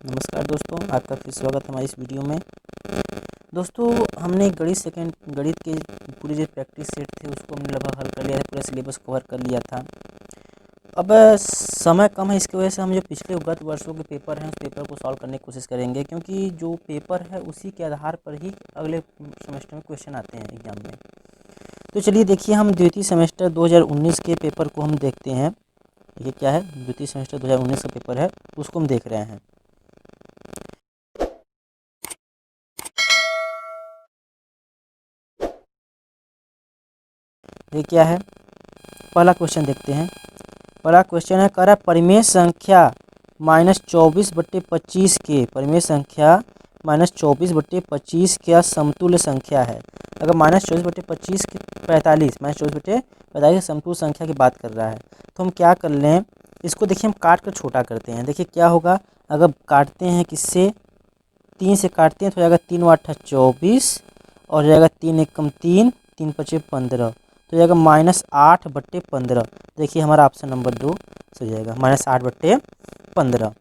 नमस्कार दोस्तों, आपका फिर स्वागत है हमारी इस वीडियो में। दोस्तों, हमने गणित के पूरे जो प्रैक्टिस सेट थे उसको हमने लगभग हल कर लिया था, पूरा सिलेबस कवर कर लिया था। अब समय कम है, इसकी वजह से हम जो पिछले गत वर्षों के पेपर हैं उस पेपर को सॉल्व करने की कोशिश करेंगे, क्योंकि जो पेपर है उसी के आधार पर ही अगले सेमेस्टर में क्वेश्चन आते हैं एग्जाम में। तो चलिए देखिए, हम द्वितीय सेमेस्टर 2019 के पेपर को हम देखते हैं। ये क्या है, द्वितीय सेमेस्टर 2019 का पेपर है, उसको हम देख रहे हैं। ये क्या है, पहला क्वेश्चन देखते हैं। पहला क्वेश्चन है, कह रहा है परिमेय संख्या -24/25 के परिमेय संख्या -24/25 क्या समतुल्य संख्या है। अगर -24/25 की 45 -24/45 समतुल्य संख्या की बात कर रहा है, तो हम क्या कर लें, इसको देखिए हम काट कर छोटा करते हैं। देखिए क्या होगा, अगर काटते हैं किससे, 3 से काटते हैं तो हो जाएगा 3 × 8 = 24 और हो जाएगा 3 × 1 = 3, 3 × 5 = 15, तो जाएगा -8/15। देखिए हमारा ऑप्शन नंबर 2 सही जाएगा, -8/15।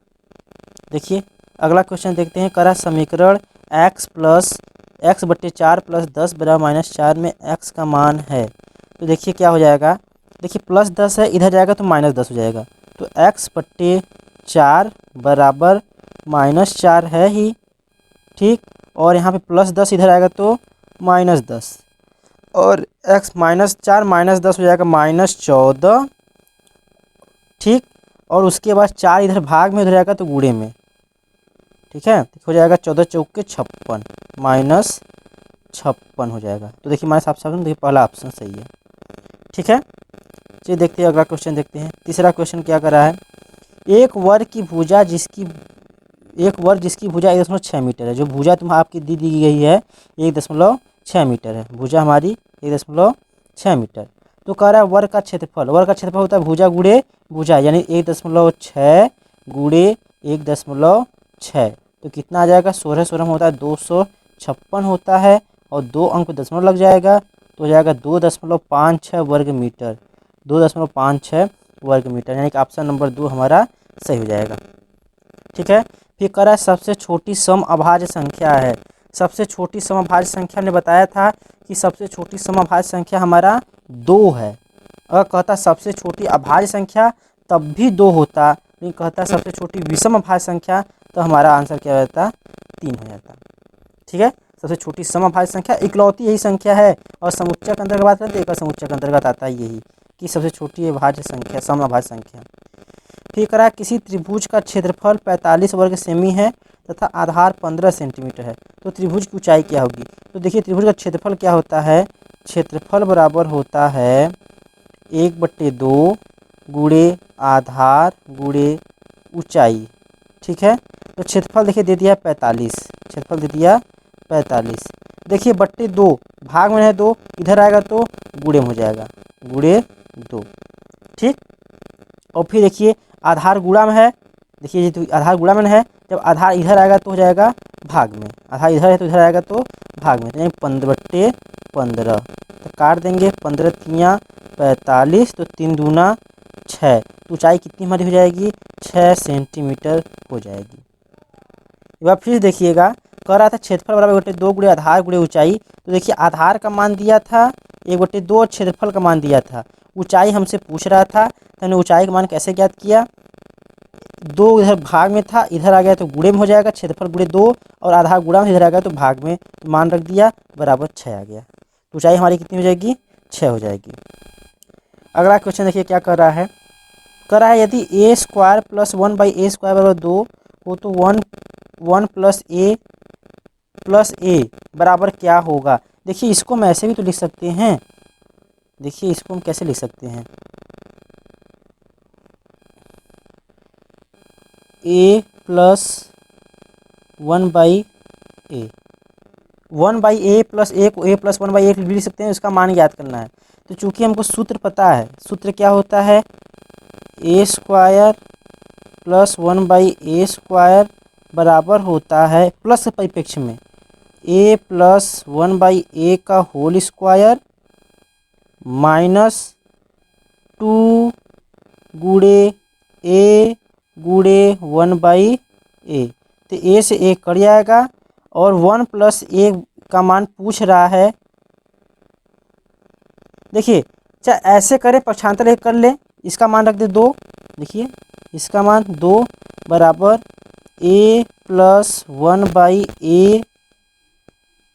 देखिए अगला क्वेश्चन देखते हैं। करा समीकरण x + x/4 + 10 = -4 में x का मान है। तो देखिए क्या हो जाएगा, देखिए +10 है, इधर जाएगा तो -10 हो जाएगा, तो x/4 बराबर -4 है ही, ठीक। और यहाँ पे +10 इधर आएगा तो -10, और x -4 -10 हो जाएगा -14, ठीक। और उसके बाद 4 इधर भाग में, उधर जाएगा तो गुणे में, ठीक है। हो जाएगा 14 चौके 56, -56 हो जाएगा। तो देखिए हमारे ऑप्शन, देखिए पहला ऑप्शन सही है, ठीक है। चलिए देखते हैं अगला क्वेश्चन देखते हैं। तीसरा क्वेश्चन क्या कर रहा है, एक वर्ग की भुजा जिसकी 1.6 मीटर है। जो भुजा आपकी दी गई है 1.6 मीटर है, भुजा हमारी 1.6 मीटर। तो कह रहा है वर्ग का क्षेत्रफल होता है भुजा गुणे भुजा, यानी 1.6 गुणे 1.6, तो कितना आ जाएगा, 16 होता है 256 होता है, और 2 अंक दशमलव लग जाएगा, तो हो जाएगा 2.56 वर्ग मीटर, 2.56 वर्ग मीटर, यानी कि ऑप्शन नंबर 2 हमारा सही हो जाएगा, ठीक है। फिर कह रहा है सबसे छोटी समअभाज्य संख्या है। सबसे छोटी समअभाज्य संख्या ने बताया था कि सबसे छोटी समअभाज्य संख्या हमारा 2 है। अगर कहता सबसे छोटी अभाज्य संख्या तब भी 2 होता, लेकिन कहता सबसे छोटी विषम अभाज्य संख्या, तो हमारा आंसर क्या रहता, 3 हो जाता, ठीक है। सबसे छोटी समअभाज्य संख्या इकलौती यही संख्या है, और समुच्चय के अंतर्गत बात करते हैं, एक समुच्चय के अंतर्गत आता है यही कि सबसे छोटी अभाज्य संख्या समअभाज्य संख्या। फिर करा किसी त्रिभुज का क्षेत्रफल 45 वर्ग सेमी है तथा आधार 15 सेंटीमीटर है, तो त्रिभुज की ऊंचाई क्या होगी। तो देखिए त्रिभुज का क्षेत्रफल क्या होता है, क्षेत्रफल बराबर होता है 1/2 गुणे आधार गुणे ऊंचाई, ठीक है। तो क्षेत्रफल देखिए दे दिया 45, क्षेत्रफल दे दिया 45। देखिए /2 भाग में है 2, इधर आएगा तो गुणे में हो जाएगा, गुणे 2, ठीक। और फिर देखिए आधार गुणा में है, देखिए ये तो आधार गुणा में है, जब आधार इधर आएगा तो हो जाएगा भाग में, आधार इधर है तो इधर आएगा तो भाग में, तो यानी 15/15, तो काट देंगे, 15 × 3 = 45, तो 3 दूना 6, तो ऊंचाई कितनी हमारी हो जाएगी, 6 सेंटीमीटर हो जाएगी। एक बार फिर देखिएगा, कह रहा था क्षेत्रफल बराबर 1/2 गुणे आधार गुणे ऊंचाई, तो देखिए आधार का मान दिया था 1/2 और क्षेत्रफल का मान दिया था, ऊंचाई हमसे पूछ रहा था, तो हमने ऊंचाई का मान कैसे ज्ञात किया, 2 इधर भाग में था, इधर आ गया तो गुणे में हो जाएगा, क्षेत्रफल गुणे 2, और आधार गुणा में इधर आ गया तो भाग में, तो मान रख दिया बराबर 6 आ गया, तो ऊंचाई हमारी कितनी हो जाएगी, 6 हो जाएगी। अगला क्वेश्चन देखिए क्या कर रहा है, कर रहा है यदि a² + 1/a² बराबर 2 हो तो 1 + a बराबर क्या होगा। देखिए इसको हम ऐसे भी तो लिख सकते हैं, देखिए इसको हम कैसे लिख सकते हैं, a + 1/a, 1/a + a को a + 1/a भी लिख सकते हैं, इसका मान ज्ञात करना है। तो चूंकि हमको सूत्र पता है, सूत्र क्या होता है, a² + 1/a² बराबर होता है प्लस के परिप्रेक्ष्य में a + 1/a का होल स्क्वायर -2 गुणे a गुणे 1/a, तो ए से ए कट जाएगा और 1 + ए का मान पूछ रहा है। देखिए चाहे ऐसे करें, पक्षांतर एक कर ले, इसका मान रख दे 2। देखिए इसका मान 2 बराबर ए + 1/a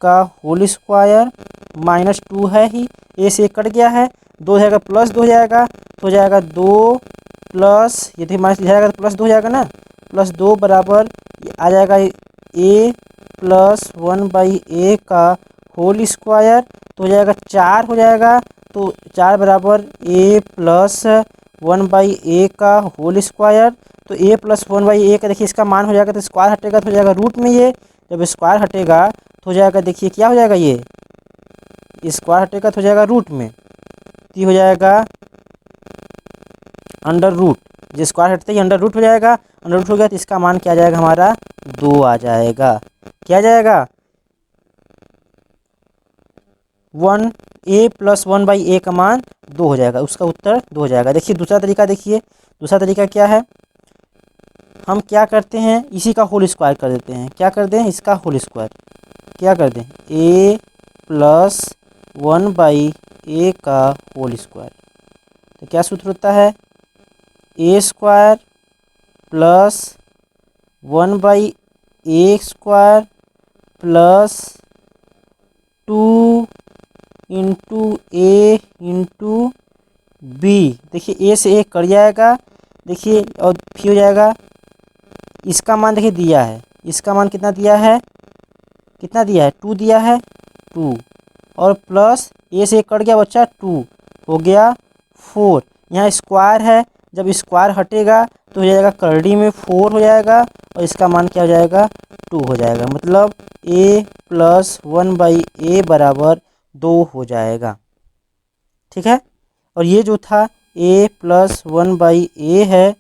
का होल स्क्वायर -2 है ही, ए से कट गया है, 2 हो जाएगा +2 हो जाएगा, तो हो जाएगा 2 प्लस, ये माइनस जाएगा तो +2 हो जाएगा ना, +2 बराबर ये आ जाएगा ए + 1/a का होल स्क्वायर, तो हो जाएगा 4 हो जाएगा, तो 4 बराबर a + 1/a का होल स्क्वायर। तो a + 1/a का देखिए इसका मान हो जाएगा, तो स्क्वायर हटेगा तो हो जाएगा रूट में, ये जब स्क्वायर हटेगा तो हो जाएगा, देखिए क्या हो जाएगा, ये स्क्वायर हटेगा तो हो जाएगा रूट में, तो हो जाएगा अंडर रूट, जो स्क्वायर हटते ही अंडर रूट हो जाएगा, अंडर रूट हो गया तो इसका मान क्या आ जाएगा हमारा 2 आ जाएगा। क्या आ जाएगा 1a + 1/a का मान 2 हो जाएगा, उसका उत्तर 2 हो जाएगा। देखिए दूसरा तरीका, देखिए दूसरा तरीका क्या है, हम क्या करते हैं, इसी का होल स्क्वायर कर देते हैं। क्या कर दें, इसका होल स्क्वायर क्या कर दें, a + 1/a का होल स्क्वायर। तो क्या सूत्र होता है, a² + 1/a² + 2 × a × b। देखिए a से a कट जाएगा, देखिए और फिर हो जाएगा, इसका मान देखिए दिया है, इसका मान कितना दिया है, कितना दिया है 2 दिया है, 2 और प्लस a से a कट गया बच्चा 2 हो गया 4, यहाँ स्क्वायर है, जब स्क्वायर हटेगा तो हो जाएगा करड़ी में 4 हो जाएगा और इसका मान क्या हो जाएगा 2 हो जाएगा, मतलब a + 1/a बराबर 2 हो जाएगा। ठीक है, और ये जो था a + 1/a है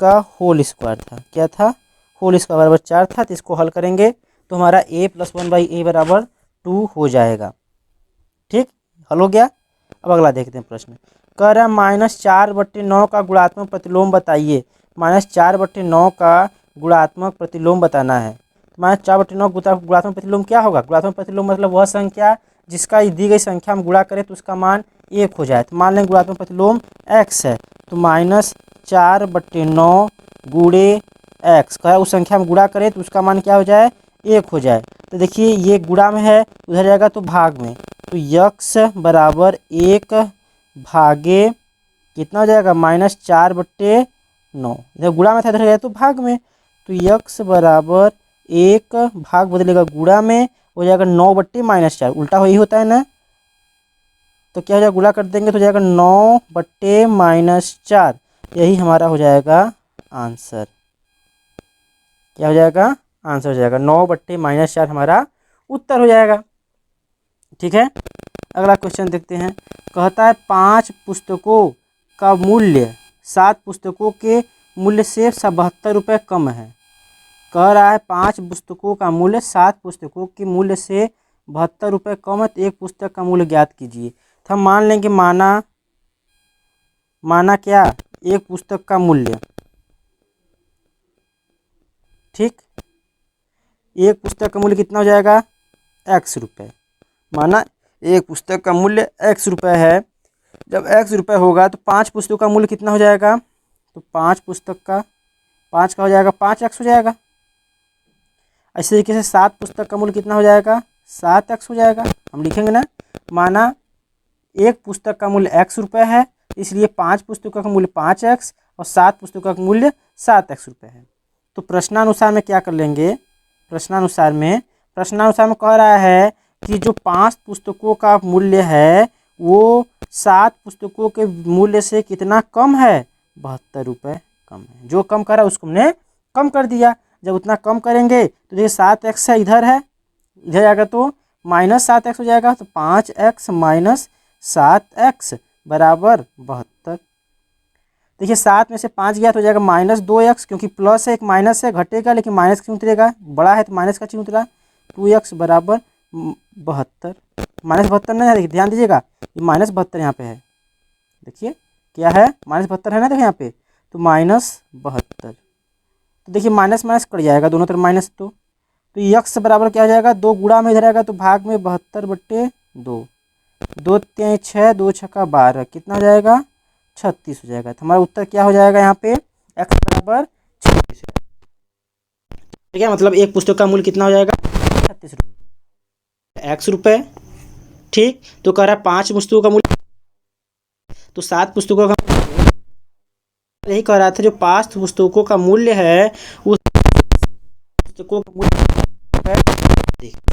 का होल स्क्वायर था, क्या था, होल स्क्वायर बराबर 4 था, तो इसको हल करेंगे तो हमारा a + 1/a बराबर 2 हो जाएगा। ठीक, हल हो गया। अब अगला देखते हैं प्रश्न, कह रहा है -4/9 का गुणात्मक प्रतिलोम बताइए। -4/9 का गुणात्मक प्रतिलोम बताना है। -4/9 गुणात्मक प्रतिलोम क्या होगा, गुणात्मक प्रतिलोम मतलब वह संख्या जिसका दी गई संख्या हम गुणा करें तो उसका मान 1 हो जाए। तो मान लें गुणात्मक प्रतिलोम x है, तो -4/9 गुणे x का उस संख्या में गुणा करें तो उसका मान क्या हो जाए 1 हो जाए। तो देखिए ये गुणा में है, उधर जाएगा तो भाग में, तो x बराबर 1 भागे कितना हो जाएगा -4/9, इधर गुणा में था इधर गया तो भाग में, तो x बराबर 1 भाग बदलेगा गुणा में, हो जाएगा 9/-4, उल्टा वही होता है ना, तो क्या हो जाएगा गुणा कर देंगे तो हो जाएगा 9/-4, यही हमारा हो जाएगा आंसर। क्या हो जाएगा, आंसर हो जाएगा 9/-4 हमारा उत्तर हो जाएगा। ठीक है, अगला क्वेश्चन देखते हैं, कहता है 5 पुस्तकों का मूल्य 7 पुस्तकों के मूल्य से 72 रुपये कम है। कह रहा है 5 पुस्तकों का मूल्य 7 पुस्तकों के मूल्य से 72 रुपये कम है, तो एक पुस्तक का मूल्य ज्ञात कीजिए। तो हम मान लेंगे माना क्या, एक पुस्तक का मूल्य, ठीक, एक पुस्तक का मूल्य कितना हो जाएगा x रुपये, माना एक पुस्तक का मूल्य x रुपये है, जब x रुपये होगा तो 5 पुस्तकों का मूल्य कितना हो जाएगा, तो 5 पुस्तक का 5 का हो जाएगा 5x हो जाएगा। इसी तरीके से 7 पुस्तक का मूल्य कितना हो जाएगा 7x हो जाएगा। हम लिखेंगे ना, माना एक पुस्तक का मूल्य x रुपये है, इसलिए 5 पुस्तकों का मूल्य 5x और 7 पुस्तकों का मूल्य 7x रुपये है। तो प्रश्नानुसार में क्या कर लेंगे, प्रश्नानुसार में कह रहा है कि जो 5 पुस्तकों का मूल्य है वो 7 पुस्तकों के मूल्य से कितना कम है, 72 रुपये कम है। जो कम करा उसको हमने कम कर दिया, जब उतना कम करेंगे तो देखिए 7x है, इधर है, इधर जाएगा तो -7x हो जाएगा, तो 5x - 7x बराबर 72। देखिए 7 में से 5 गया तो हो जाएगा -2x, क्योंकि प्लस है एक माइनस है, घटेगा लेकिन माइनस क्यों उतरेगा, बड़ा है तो माइनस का चिन्ह उतरा, 2x बराबर 72। -72 नहीं है, देखिए ध्यान दीजिएगा, ये -72 यहाँ पे है, देखिए क्या है -72 है ना, देखिए यहाँ पे, तो -72। तो देखिए माइनस माइनस कट जाएगा, दोनों तरफ माइनस तो यक्स बराबर क्या हो जाएगा, 2 गुणा में इधर आएगा तो भाग में 72/2, 2 तिया 6, 2 छक्का 12, कितना हो जाएगा 36 हो जाएगा। तो हमारा उत्तर क्या हो जाएगा यहाँ पे एक्स बराबर 36। ठीक है, मतलब एक पुस्तक का मूल्य कितना हो जाएगा 36 रुपये, एक्स रुपये। ठीक, तो कह रहा है 5 पुस्तकों का मूल्य, तो 7 पुस्तकों का, यही कह रहा था जो 5 पुस्तकों का मूल्य है उस पुस्तकों का मूल्य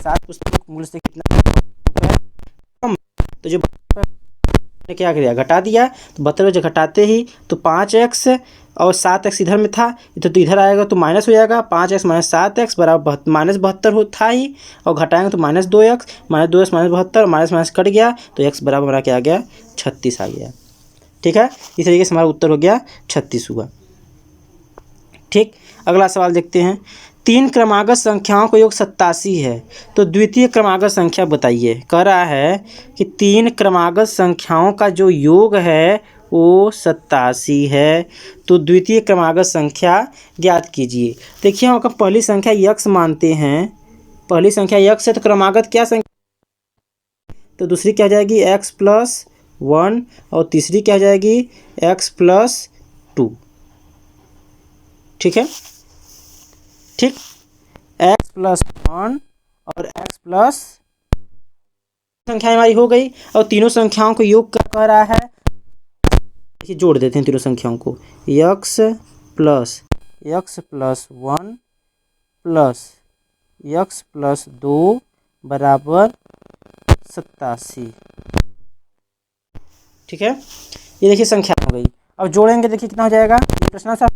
7 पुस्तकों के मूल्य से कितना कम, तो जो ने क्या किया घटा दिया, तो 72 जब घटाते ही तो 5x और 7x इधर में था, तो इधर आएगा तो माइनस हो जाएगा, 5x माइनस 7x बराबर माइनस 72 था ही, और घटाएंगे तो -2x minus 72 minus minus cut गया, तो x बराबर हमारा क्या आ गया 36 आ गया। ठीक है, इस तरीके से हमारा उत्तर हो गया 36 हुआ। ठीक, अगला सवाल देखते हैं। 3 क्रमागत संख्याओं का योग 87 है, तो द्वितीय क्रमागत संख्या बताइए। कह रहा है कि 3 क्रमागत संख्याओं का जो योग है वो 87 है, तो द्वितीय क्रमागत संख्या ज्ञात कीजिए। देखिए हम पहली संख्या यक्स मानते हैं, पहली संख्या यक्स है तो क्रमागत क्या संख्या, तो दूसरी क्या हो जाएगी x+1 और तीसरी क्या हो जाएगी x+2। ठीक है, ठीक, x+1 और x+ संख्या हमारी हो गई, और तीनों संख्याओं को योग क्या कह रहा है, जोड़ देते हैं तीनों संख्याओं को, x+1 प्लस x+2 बराबर 87। ठीक है, ये देखिए संख्या हो गई। अब जोड़ेंगे, देखिए कितना हो जाएगा, ये प्रश्न सा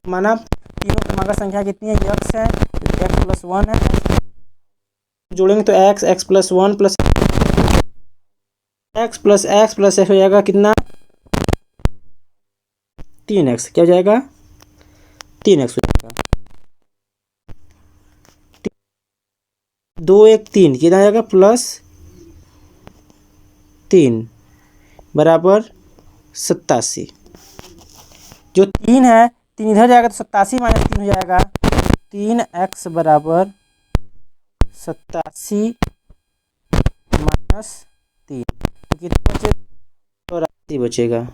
माना तीनों क्रमागत संख्या कितनी है, x है, x+1 है, जोड़ेंगे तो x+1 प्लस x हो जाएगा कितना 3x, क्या हो जाएगा 3x हो जाएगा, 2 1 3 कितना आ जाएगा +3 बराबर 87। जो 3 है, 3 इधर जाएगा तो 87 माइनस 3 हो जाएगा, 3x बराबर 87 माइनस 3, तो कितना बचेगा 84 बचेगा।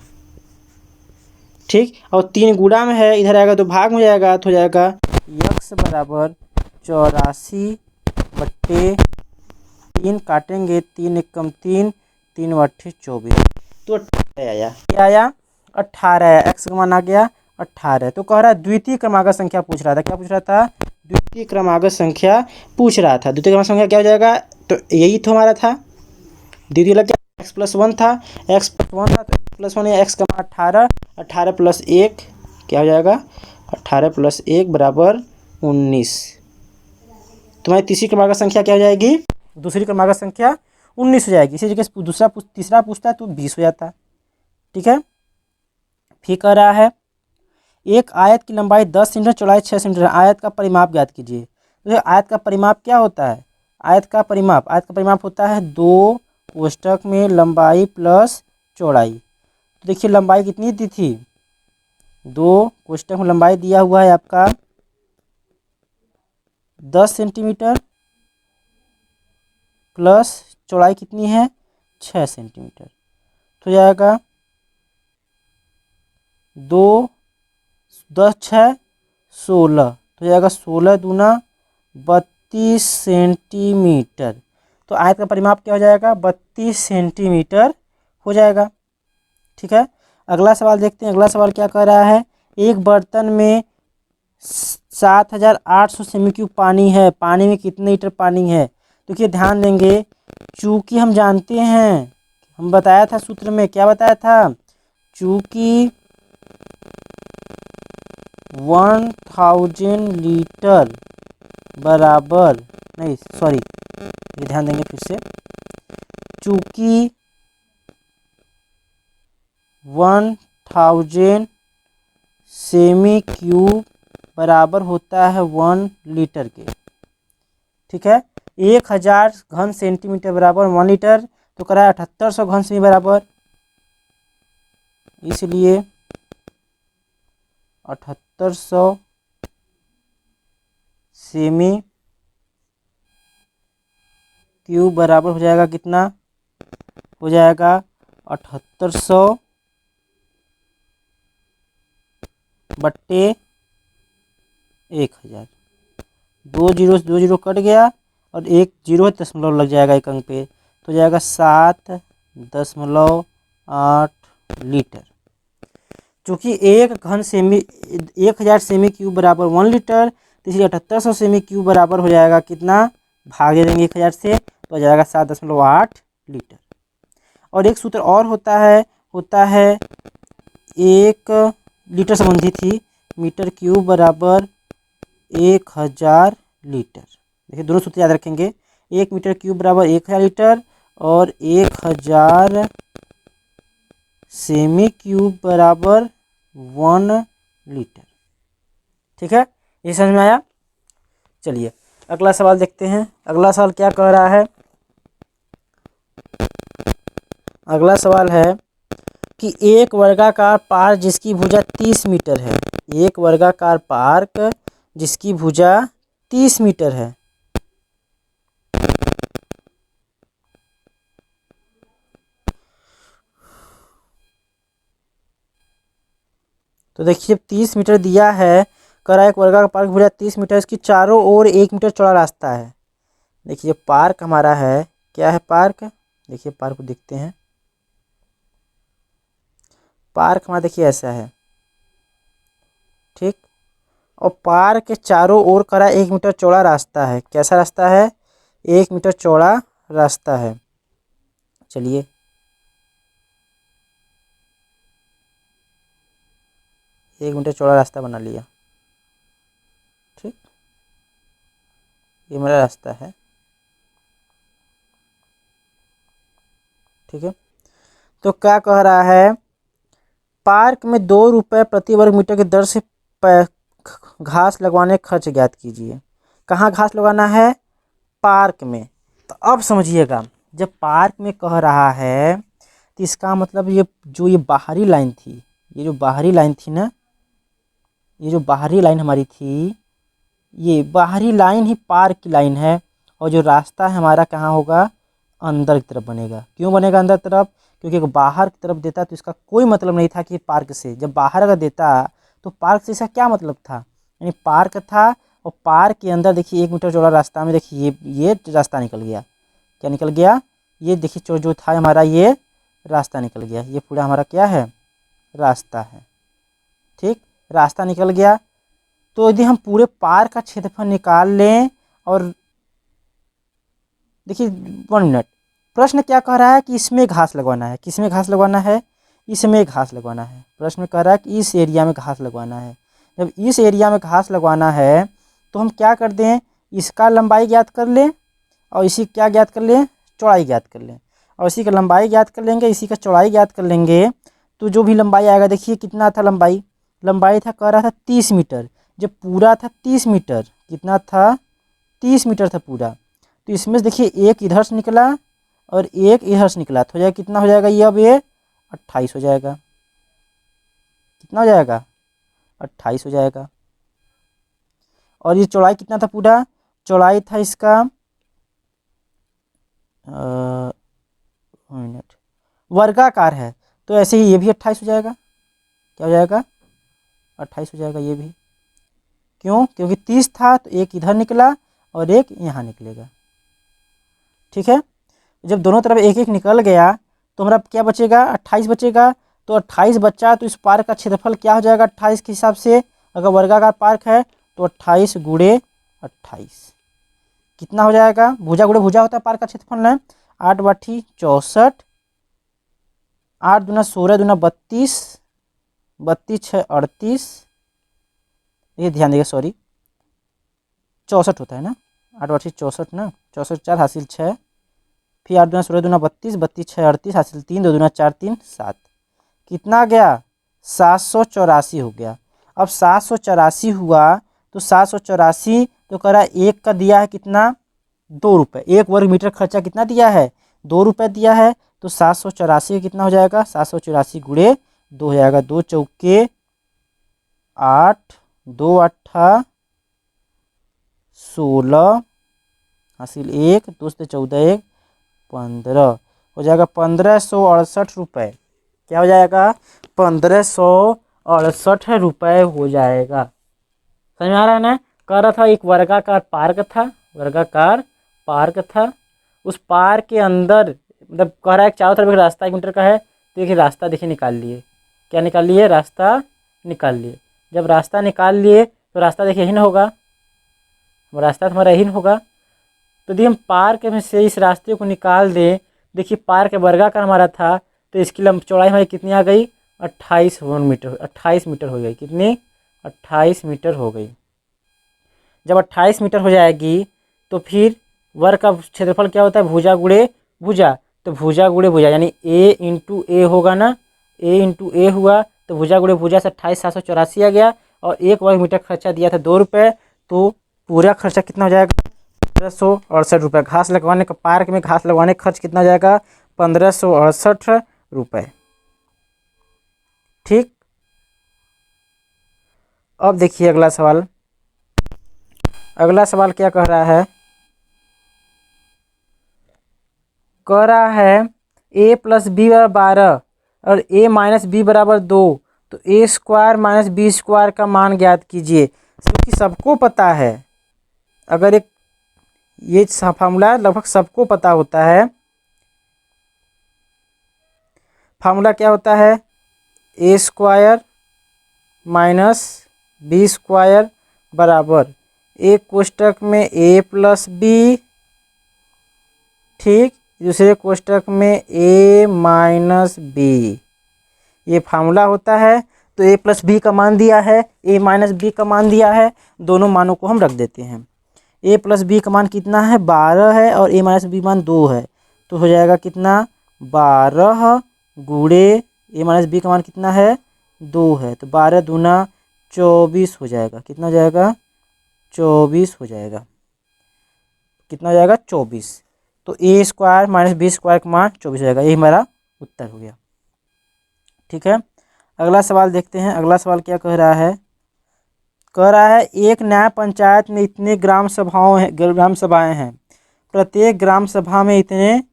ठीक, और 3 गुणा में है, इधर आएगा तो भाग में जाएगा, तो हो जाएगा x बराबर 84/3, काटेंगे 3 एकम 3, 3 8 24, तो 18 आया। क्या आया 18 आया, x का मान आ गया 18। तो कह रहा है द्वितीय क्रमागत संख्या पूछ रहा था, क्या पूछ रहा था, द्वितीय क्रमागत संख्या पूछ रहा था। द्वितीय क्रमागत संख्या क्या हो जाएगा, तो यही तो हमारा था, द्वितीय लग गया x+1 था, x+1 था तो x+1 या x का मान 18, 18 + 1 क्या हो जाएगा 18 + 1 बराबर 19। तुम्हारी तीसरी क्रमागत संख्या क्या हो जाएगी, दूसरी क्रमागत संख्या 19 हो जाएगी। इसी जगह दूसरा तीसरा पूछता है तो 20 हो जाता। ठीक है, फिर कह रहा है एक आयत की लंबाई 10 सेंटीमीटर, चौड़ाई 6 सेंटीमीटर, आयत का परिमाप ज्ञात कीजिए। तो आयत का परिमाप क्या होता है, आयत का परिमाप होता है 2 कोष्ठक में लंबाई प्लस चौड़ाई। तो देखिए लंबाई कितनी दी थी, 2 कोष्ठक में लंबाई दिया हुआ है आपका 10 सेंटीमीटर प्लस चौड़ाई कितनी है 6 सेंटीमीटर, तो जाएगा 2 10 6 16, तो जाएगा 16 दूना 32 सेंटीमीटर। तो आयत का परिमाप क्या हो जाएगा 32 सेंटीमीटर हो जाएगा। ठीक है, अगला सवाल देखते हैं। अगला सवाल क्या कह रहा है, एक बर्तन में 7800 सेमी क्यूब पानी है, पानी में कितने लीटर पानी है। तो क्या ध्यान देंगे, चूंकि हम जानते हैं, हम बताया था सूत्र में, क्या बताया था, चूंकि 1000 लीटर बराबर, नहीं सॉरी, ये ध्यान देंगे फिर से, चूंकि 1000 सेमी क्यूब बराबर होता है 1 लीटर के। ठीक है, 1000 घन सेंटीमीटर बराबर 1 लीटर, तो करा 7800 घन सेमी बराबर, इसलिए 7800 सेमी क्यूब बराबर हो जाएगा कितना, हो जाएगा 7800 बट्टे 1000। 2 जीरो कट गया और 1 जीरो दशमलव लग जाएगा एक अंक पे, तो हो जाएगा 7.8 लीटर। चूँकि 1000 सेमी क्यूब बराबर 1 लीटर, तो इसलिए 7800 सेमी क्यूब बराबर हो जाएगा कितना, भाग दे देंगे 1000 से तो हो जाएगा 7.8 लीटर। और एक सूत्र और होता है 1 लीटर संबंधित ही मीटर क्यूब बराबर 1000 लीटर। देखिए दोनों सूत्र याद रखेंगे, 1 मीटर क्यूब बराबर 1000 लीटर और 1000 सेमी क्यूब बराबर 1 लीटर। ठीक है, ये समझ में आया। चलिए अगला सवाल देखते हैं। अगला सवाल क्या कह रहा है। अगला सवाल है कि एक वर्गाकार पार्क जिसकी भुजा 30 मीटर है, एक वर्गाकार पार्क जिसकी भुजा 30 मीटर है, तो देखिए 30 मीटर दिया है, करा एक वर्गाकार पार्क भुजा 30 मीटर, इसकी चारों ओर 1 मीटर चौड़ा रास्ता है। देखिए पार्क हमारा है, क्या है पार्क, देखिए पार्क को देखते हैं। पार्क हमारा देखिए ऐसा है, ठीक, और पार्क के चारों ओर करा 1 मीटर चौड़ा रास्ता है। कैसा रास्ता है, 1 मीटर चौड़ा रास्ता है। चलिए 1 मीटर चौड़ा रास्ता बना लिया, ठीक, ये मेरा रास्ता है। ठीक है, तो क्या कह रहा है, पार्क में 2 रुपये प्रति वर्ग मीटर की दर से घास लगवाने खर्च ज्ञात कीजिए। कहाँ घास लगाना है, पार्क में। तो अब समझिएगा, जब पार्क में कह रहा है तो इसका मतलब ये जो ये बाहरी लाइन थी, ये जो बाहरी लाइन थी ना, ये जो बाहरी लाइन हमारी थी, ये बाहरी लाइन ही पार्क की लाइन है। और जो रास्ता है हमारा कहाँ होगा, अंदर की तरफ बनेगा। क्यों बनेगा अंदर तरफ, क्योंकि अगर बाहर की तरफ देता तो इसका कोई मतलब नहीं था कि पार्क से, जब बाहर अगर देता तो पार्क से इसका क्या मतलब था, यानी पार्क था और पार्क के अंदर देखिए 1 मीटर चौड़ा रास्ता में देखिए ये रास्ता निकल गया। क्या निकल गया, ये देखिए जो था हमारा ये रास्ता निकल गया, ये पूरा हमारा क्या है, रास्ता है। ठीक, रास्ता निकल गया। तो यदि हम पूरे पार्क का क्षेत्रफल निकाल लें, और देखिए 1 मिनट, प्रश्न क्या कह रहा है कि इसमें घास लगवाना है, किसमें घास लगवाना है, इसमें घास लगवाना है। प्रश्न कह रहा है कि इस एरिया में घास लगवाना है। जब इस एरिया में घास लगवाना है तो हम क्या कर दें, इसका लंबाई ज्ञात कर लें और इसी क्या ज्ञात कर लें, चौड़ाई ज्ञात कर लें, और इसी का लंबाई ज्ञात कर लेंगे, इसी का चौड़ाई ज्ञात कर लेंगे। तो जो भी लंबाई आएगा, देखिए कितना था लंबाई, लंबाई था कह रहा था 30 मीटर, जब पूरा था 30 मीटर, कितना था 30 मीटर था पूरा। तो इसमें से देखिए एक इधर से निकला और एक इधर से निकला, तो हो जाएगा कितना हो जाएगा, ये अब ये 28 हो जाएगा। कितना हो जाएगा, 28 हो जाएगा। और ये चौड़ाई कितना था पूरा, चौड़ाई था इसका मिनट, वर्गाकार है तो ऐसे ही ये भी 28 हो जाएगा। क्या हो जाएगा, 28 हो जाएगा ये भी। क्यों, क्योंकि 30 था तो एक इधर निकला और एक यहाँ निकलेगा। ठीक है, जब दोनों तरफ एक एक निकल गया तो हमारा क्या बचेगा, 28 बचेगा। तो 28 बचा तो इस पार्क का क्षेत्रफल क्या हो जाएगा 28 के हिसाब से, अगर वर्गाकार पार्क है तो 28 गुणे 28 कितना हो जाएगा, भुजा गुणे भुजा होता है पार्क का क्षेत्रफल ना, 8 बाठी 64, 8 दूना 16 दूना 32, 32 6 38, ये ध्यान देगा, सॉरी 64 होता है ना, 8 बाठी 64 ना, 64 4 हासिल 6, फिर 8 दूना 16 दूना 32, 32 6 38 हासिल 3, 2 दूना 4 3 7, कितना आ गया 784 हो गया। अब 784 हुआ तो 784 तो करा एक का दिया है कितना, 2 रुपये, 1 वर्ग मीटर खर्चा कितना दिया है, 2 रुपये दिया है। तो 784 कितना हो जाएगा, 784 गुणे 2 हो जाएगा, 2 चौके 8, 2 अट्ठा 16 हासिल 1, 2 से 14 1 15 हो जाएगा 1568 रुपये। क्या हो जाएगा? 1568 रुपये हो जाएगा। समझ में आ रहा है ना? कह रहा था एक वर्गाकार पार्क था, वर्गाकार पार्क था, उस पार्क के अंदर मतलब कह रहा है चारों तरफ एक रास्ता 1 मीटर का है। तो देखिए रास्ता देखिए निकाल लिए। क्या निकाल लिए? रास्ता निकाल लिए। जब रास्ता निकाल लिए तो रास्ता देखिए यही ना होगा, रास्ता हमारा यही होगा। तो यदि हम पार्क में से इस रास्ते को निकाल दें, देखिए पार्क वर्गाकार हमारा था, तो इसकी लंब चौड़ाई हमारी कितनी आ गई? 28 मीटर, 28 मीटर हो गई। कितनी? 28 मीटर हो गई। जब 28 मीटर हो जाएगी तो फिर वर्ग का क्षेत्रफल क्या होता है? भुजा गुणे भुजा। तो भुजा गुणे भुजा यानी ए इंटू ए होगा ना, ए इंटू ए हुआ तो भुजा गुणे भुजा से 28,784 आ गया। और 1 वर्ग मीटर खर्चा दिया था 2 रुपये, तो पूरा खर्चा कितना हो जाएगा? 1568 रुपये। घास लगवाने का, पार्क में घास लगवाने का खर्च कितना हो जाएगा? 1568 रुपये। ठीक। अब देखिए अगला सवाल। अगला सवाल क्या कह रहा है? कह रहा है a प्लस बी बराबर 12 और a माइनस बी बराबर 2, तो a square minus b square का मान ज्ञात कीजिए। क्योंकि सबको पता है, अगर एक ये फार्मूला लगभग सबको पता होता है। फार्मूला क्या होता है? a square minus b square बराबर एक कोष्टक में a प्लस बी, ठीक, दूसरे कोष्टक में a माइनस बी। ये फार्मूला होता है। तो a प्लस बी का मान दिया है, a माइनस बी का मान दिया है, दोनों मानों को हम रख देते हैं। a प्लस बी का मान कितना है? 12 है और a माइनस बी मान 2 है। तो हो जाएगा कितना? 12 गुणे a माइनस बी का मान कितना है? 2 है। तो 12 दूना 24 हो जाएगा। कितना हो जाएगा? 24 हो जाएगा। कितना हो जाएगा? 24। तो ए स्क्वायर माइनस बी स्क्वायर का मान 24 हो जाएगा। यही हमारा उत्तर हो गया। ठीक है। अगला सवाल देखते हैं। अगला सवाल क्या कह रहा है? कह रहा है एक न्याय पंचायत में इतने ग्राम सभाएं हैं, प्रत्येक ग्राम सभा में इतने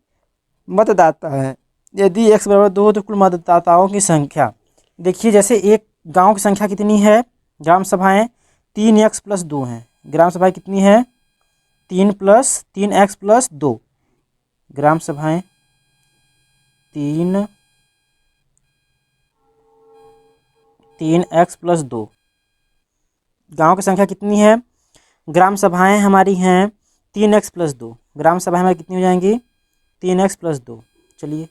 मतदाता हैं। यदि x बराबर 2 तो कुल मतदाताओं की संख्या। देखिए जैसे एक गांव की संख्या कितनी है? ग्राम सभाएं 3x प्लस 2 हैं। ग्राम सभाएं कितनी है? 3x plus 2। ग्राम सभाएं 3x प्लस 2। गांव की संख्या कितनी है? ग्राम सभाएं हमारी हैं 3x प्लस 2। ग्राम सभाएं हमारी कितनी हो जाएंगी? 3x plus 2। चलिए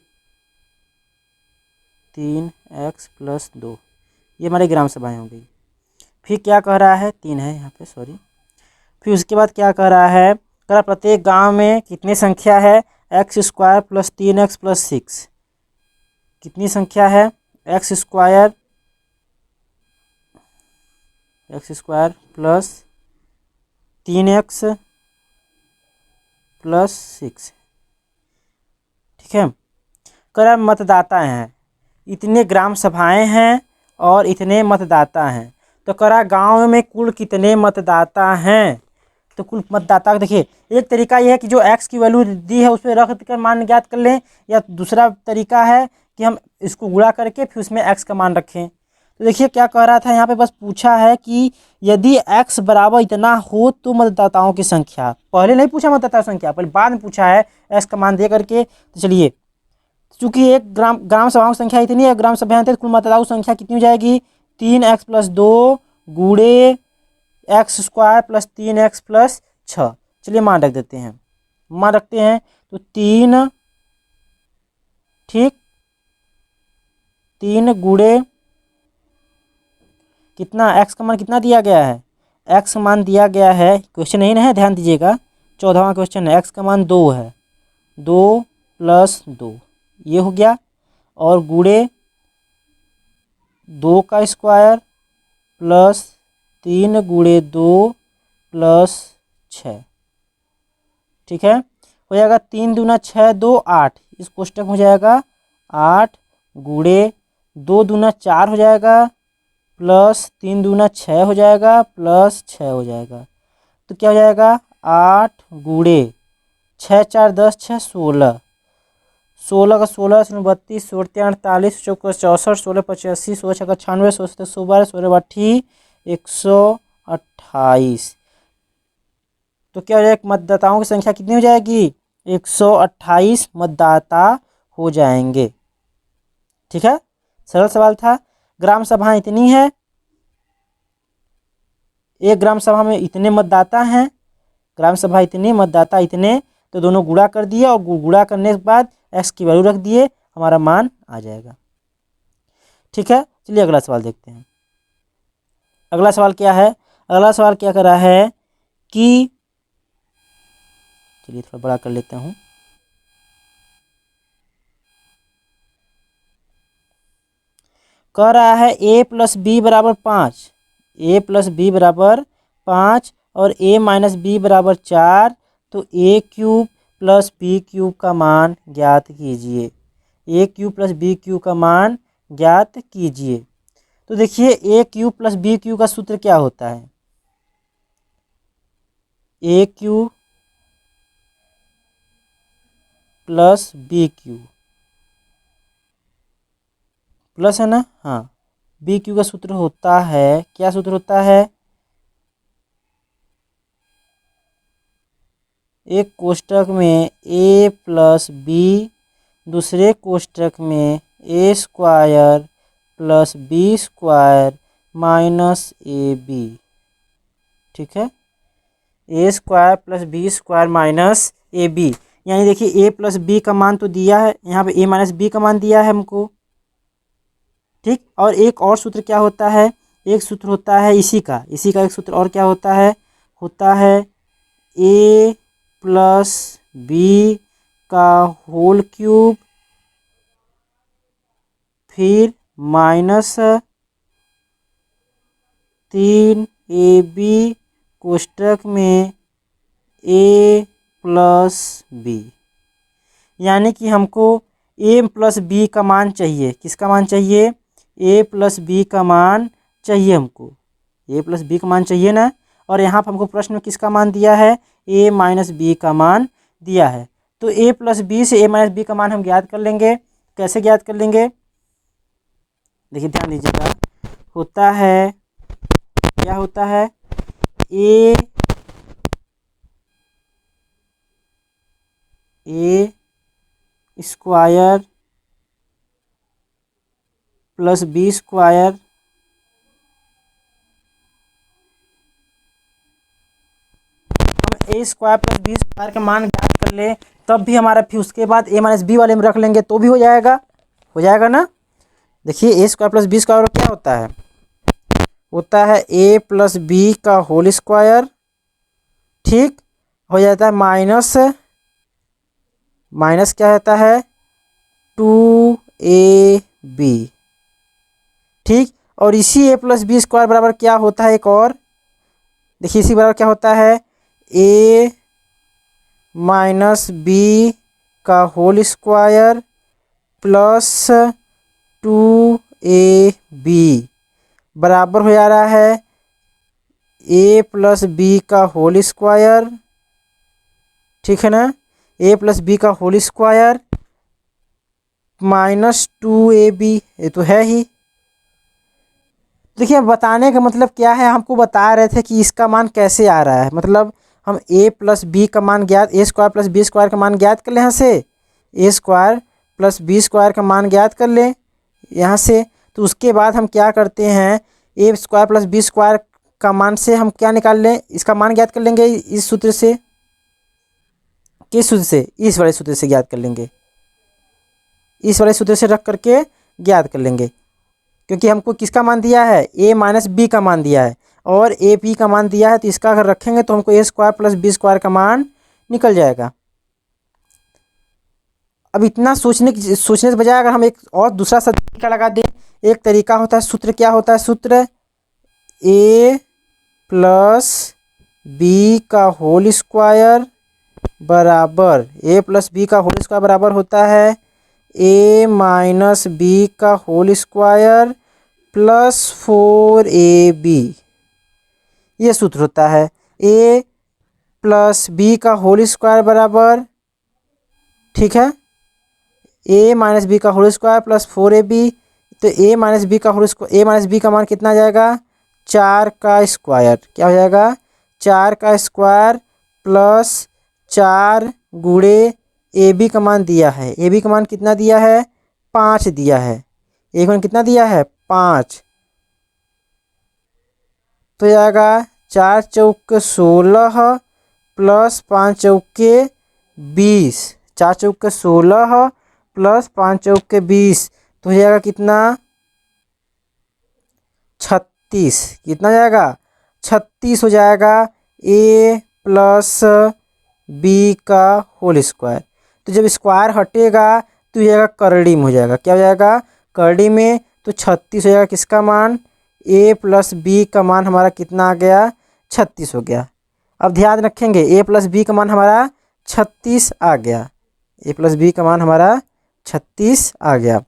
3x प्लस 2 ये हमारी ग्राम सभाएं हो गई। फिर क्या कह रहा है? 3 है यहाँ पे, सॉरी। फिर उसके बाद क्या कह रहा है? कह रहा प्रत्येक गांव में कितनी संख्या है? x square plus 3x plus 6। कितनी संख्या है? x square plus 3x plus 6। ठीक है। कह रहा मतदाता हैं, इतने ग्राम सभाएं हैं और इतने मतदाता हैं। तो कह रहा गाँव में कुल कितने मतदाता हैं? तो कुल मतदाता देखिए, एक तरीका यह है कि जो x की वैल्यू दी है उस पर रख कर मान ज्ञात कर लें, या दूसरा तरीका है कि हम इसको गुणा करके फिर उसमें x का मान रखें। तो देखिए क्या कह रहा था यहाँ पे, बस पूछा है कि यदि x बराबर इतना हो तो मतदाताओं की संख्या। पहले नहीं पूछा मतदाता संख्या, पहले बाद में पूछा है x का मान दे करके। तो चलिए, चूँकि एक ग्राम सभाओं की संख्या इतनी है, ग्राम सभाएं तो कुल मतदाताओं की संख्या कितनी हो जाएगी? 3x प्लस 2 गुणे x square plus 3x plus 6। चलिए मान रख देते हैं, मान रखते हैं तो 3, ठीक, 3 गुणे कितना? x का मान कितना दिया गया है? x का मान दिया गया है, क्वेश्चन नहीं ना है, ध्यान दीजिएगा, 14वां क्वेश्चन है। x का मान 2 है, 2 प्लस 2 ये हो गया, और गुणे 2 का स्क्वायर प्लस 3 गुणे 2 प्लस 6। ठीक है, हो जाएगा 3 दूना 6, 2 8। इस कोष्टक हो जाएगा 8 गुणे 2 दूना 4 हो जाएगा, प्लस 3 दूना 6 हो जाएगा, प्लस 6 हो जाएगा। तो क्या हो जाएगा 8 गुणे 6 4 10 6 16, 16 का 16 32 16 48 चौका 64 16 85 16 छक्का 96 16 12 16 बाठी 128। तो क्या हो जाएगा मतदाताओं की संख्या कितनी हो जाएगी 128 मतदाता हो जाएंगे। ठीक है, सरल सवाल था। ग्राम सभा इतनी है, एक ग्राम सभा में इतने मतदाता हैं, ग्राम सभा इतने मतदाता इतने, तो दोनों गुणा कर दिए और गुणा करने के बाद x की वैल्यू रख दिए, हमारा मान आ जाएगा। ठीक है, चलिए अगला सवाल देखते हैं। अगला सवाल क्या है, अगला सवाल क्या कर रहा है कि, चलिए थोड़ा बड़ा कर लेता हूँ। कह रहा है a प्लस बी बराबर 5, a प्लस बी बराबर 5 और a माइनस बी बराबर 4, तो a cube plus b cube का मान ज्ञात कीजिए। a cube plus b cube का मान ज्ञात कीजिए। तो देखिए a cube plus b cube का सूत्र क्या होता है, a cube plus b cube plus है ना, हाँ, बी क्यू का सूत्र होता है, क्या सूत्र होता है, एक कोष्टक में a प्लस बी, दूसरे कोष्टक में a square plus b square minus a b. ठीक है, a square plus b square minus a b, यानी देखिए a प्लस बी का मान तो दिया है, यहाँ पे a माइनस बी का मान दिया है हमको। ठीक, और एक और सूत्र क्या होता है, एक सूत्र होता है इसी का एक सूत्र और क्या होता है a प्लस बी का होल क्यूब फिर माइनस 3ab कोष्टक में a प्लस बी। यानी कि हमको a प्लस बी का मान चाहिए, किसका मान चाहिए, a प्लस बी का मान चाहिए हमको, a प्लस बी का मान चाहिए ना। और यहाँ पर हमको प्रश्न में किसका मान दिया है, a माइनस बी का मान दिया है। तो a प्लस बी से a माइनस बी का मान हम ज्ञात कर लेंगे। कैसे ज्ञात कर लेंगे, देखिए ध्यान दीजिएगा, होता है, क्या होता है, a square plus b square a square plus b square का मान ज्ञात कर ले तब भी हमारा, फिर उसके बाद a माइनस बी वाले में रख लेंगे तो भी हो जाएगा ना। देखिए a square plus b square क्या होता है a प्लस बी का होल स्क्वायर, ठीक, हो जाता है माइनस क्या होता है 2ab। ठीक, और इसी a प्लस बी स्क्वायर बराबर क्या होता है, एक और देखिए, इसी बराबर क्या होता है a माइनस बी का होल स्क्वायर प्लस 2ab बराबर हो जा रहा है a प्लस बी का होल स्क्वायर। ठीक है ना, a प्लस बी का होल स्क्वायर माइनस 2ab, ये तो है ही। देखिए बताने का मतलब क्या है, हमको बता रहे थे कि इसका मान कैसे आ रहा है, मतलब हम a प्लस बी का मान ज्ञात, a square plus b square का मान ज्ञात कर ले, यहाँ से a square plus b square का मान ज्ञात कर ले यहाँ से। तो उसके बाद हम क्या करते हैं, a square plus b square का मान से हम क्या निकाल लें, इसका मान ज्ञात कर लेंगे इस सूत्र से। किस सूत्र से, इस वाले सूत्र से ज्ञात कर लेंगे, इस वाले सूत्र से रख करके ज्ञात कर लेंगे, क्योंकि हमको किसका मान दिया है, a माइनस बी का मान दिया है और ए पी का मान दिया है, तो इसका अगर रखेंगे तो हमको a square plus b square का मान निकल जाएगा। अब इतना सोचने से बजाय अगर हम एक और दूसरा सा तरीका लगा दें, एक तरीका होता है, सूत्र क्या होता है, सूत्र a प्लस बी का होल स्क्वायर बराबर, a प्लस बी का होल स्क्वायर बराबर होता है a माइनस बी का होल स्क्वायर प्लस 4ab, ये सूत्र होता है। a प्लस बी का होल स्क्वायर बराबर, ठीक है, ए माइनस बी का होल स्क्वायर प्लस 4ab। तो ए माइनस बी का होल स्क्वायर, ए माइनस बी का मान कितना आ जाएगा, 4 का स्क्वायर, क्या हो जाएगा 4 का स्क्वायर प्लस 4 गुणे ए बी का मान दिया है, ए बी का मान कितना दिया है 5 दिया है, ए का मान कितना दिया है 5। तो जाएगा 4 चौके 16 प्लस 5 चौके 20, 4 चौके 16 प्लस 5 चौके 20, तो हो जाएगा कितना 36, कितना जाएगा 36 हो जाएगा ए प्लस बी का होल स्क्वायर। तो जब स्क्वायर हटेगा तो हो जाएगा करड़ी में हो जाएगा, क्या हो जाएगा करड़ी में, तो 36 हो जाएगा किसका मान, ए प्लस बी का मान हमारा कितना आ गया 36 हो गया। अब ध्यान रखेंगे ए प्लस बी का मान हमारा 36 आ गया, ए प्लस बी का मान हमारा 36 आ गया।